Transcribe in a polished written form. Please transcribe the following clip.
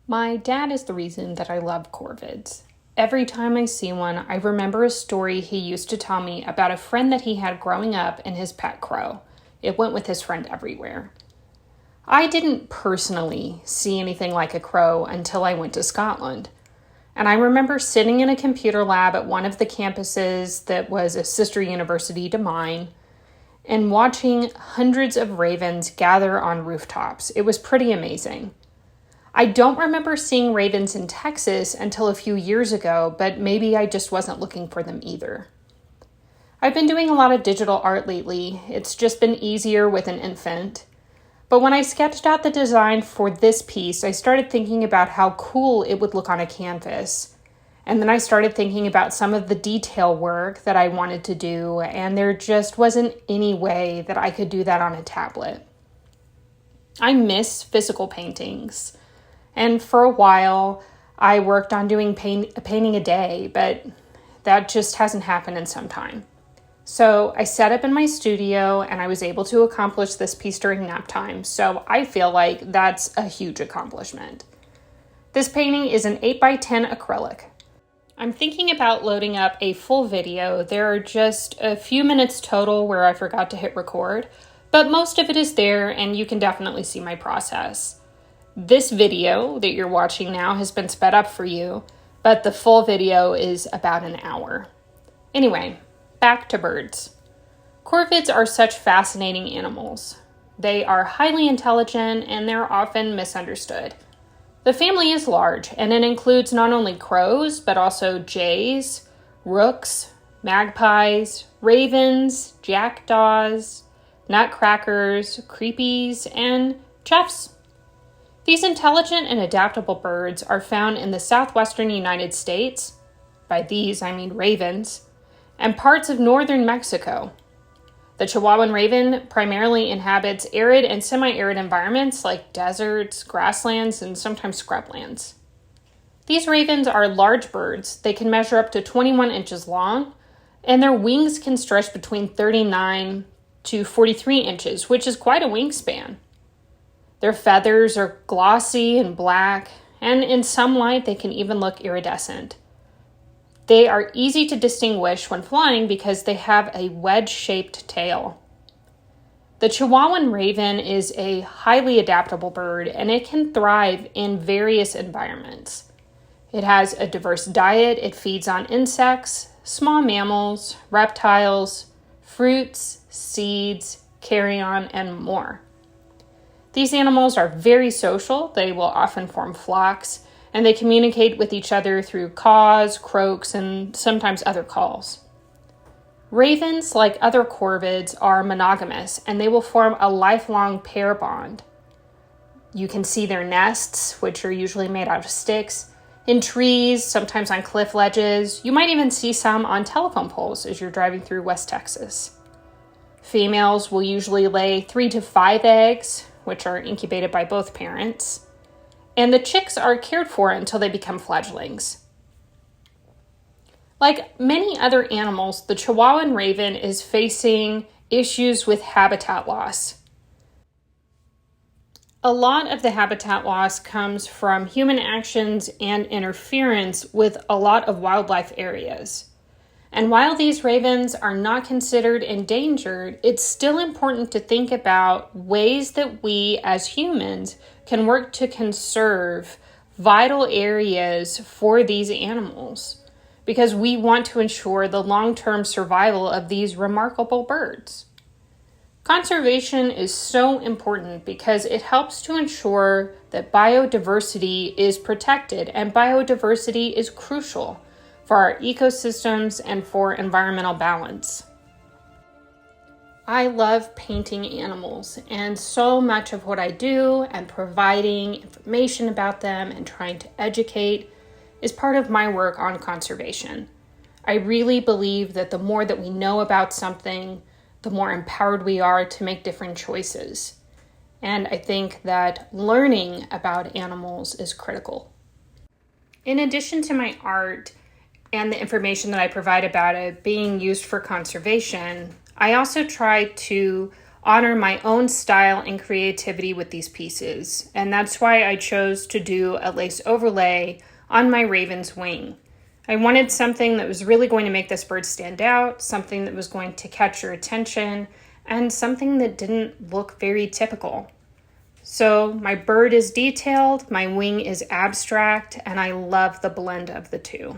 My dad is the reason that I love corvids. Every time I see one, I remember a story he used to tell me about a friend that he had growing up and his pet crow. It went with his friend everywhere. I didn't personally see anything like a crow until I went to Scotland. And I remember sitting in a computer lab at one of the campuses that was a sister university to mine and watching hundreds of ravens gather on rooftops. It was pretty amazing. I don't remember seeing ravens in Texas until a few years ago, but maybe I just wasn't looking for them either. I've been doing a lot of digital art lately. It's just been easier with an infant. But when I sketched out the design for this piece, I started thinking about how cool it would look on a canvas. And then I started thinking about some of the detail work that I wanted to do, and there just wasn't any way that I could do that on a tablet. I miss physical paintings. And for a while, I worked on doing a painting a day, but that just hasn't happened in some time. So I set up in my studio and I was able to accomplish this piece during nap time. So I feel like that's a huge accomplishment. This painting is an 8x10 acrylic. I'm thinking about loading up a full video. There are just a few minutes total where I forgot to hit record, but most of it is there and you can definitely see my process. This video that you're watching now has been sped up for you, but the full video is about an hour. Anyway, back to birds. Corvids are such fascinating animals. They are highly intelligent and they're often misunderstood. The family is large and it includes not only crows, but also jays, rooks, magpies, ravens, jackdaws, nutcrackers, creepies, and choughs. These intelligent and adaptable birds are found in the southwestern United States, by these I mean ravens, and parts of northern Mexico. The Chihuahuan raven primarily inhabits arid and semi-arid environments like deserts, grasslands, and sometimes scrublands. These ravens are large birds. They can measure up to 21 inches long, and their wings can stretch between 39 to 43 inches, which is quite a wingspan. Their feathers are glossy and black, and in some light they can even look iridescent. They are easy to distinguish when flying because they have a wedge-shaped tail. The Chihuahuan raven is a highly adaptable bird, and it can thrive in various environments. It has a diverse diet. It feeds on insects, small mammals, reptiles, fruits, seeds, carrion, and more. These animals are very social. They will often form flocks, and they communicate with each other through caws, croaks, and sometimes other calls. Ravens, like other corvids, are monogamous, and they will form a lifelong pair bond. You can see their nests, which are usually made out of sticks, in trees, sometimes on cliff ledges. You might even see some on telephone poles as you're driving through West Texas. Females will usually lay 3 to 5 eggs, which are incubated by both parents, and the chicks are cared for until they become fledglings. Like many other animals, the Chihuahuan raven is facing issues with habitat loss. A lot of the habitat loss comes from human actions and interference with a lot of wildlife areas. And while these ravens are not considered endangered, it's still important to think about ways that we as humans can work to conserve vital areas for these animals, because we want to ensure the long-term survival of these remarkable birds. Conservation is so important because it helps to ensure that biodiversity is protected, and biodiversity is crucial for our ecosystems and for environmental balance. I love painting animals, and so much of what I do and providing information about them and trying to educate is part of my work on conservation. I really believe that the more that we know about something, the more empowered we are to make different choices. And I think that learning about animals is critical. In addition to my art and the information that I provide about it being used for conservation, I also try to honor my own style and creativity with these pieces, and that's why I chose to do a lace overlay on my raven's wing. I wanted something that was really going to make this bird stand out, something that was going to catch your attention, and something that didn't look very typical. So my bird is detailed, my wing is abstract, and I love the blend of the two.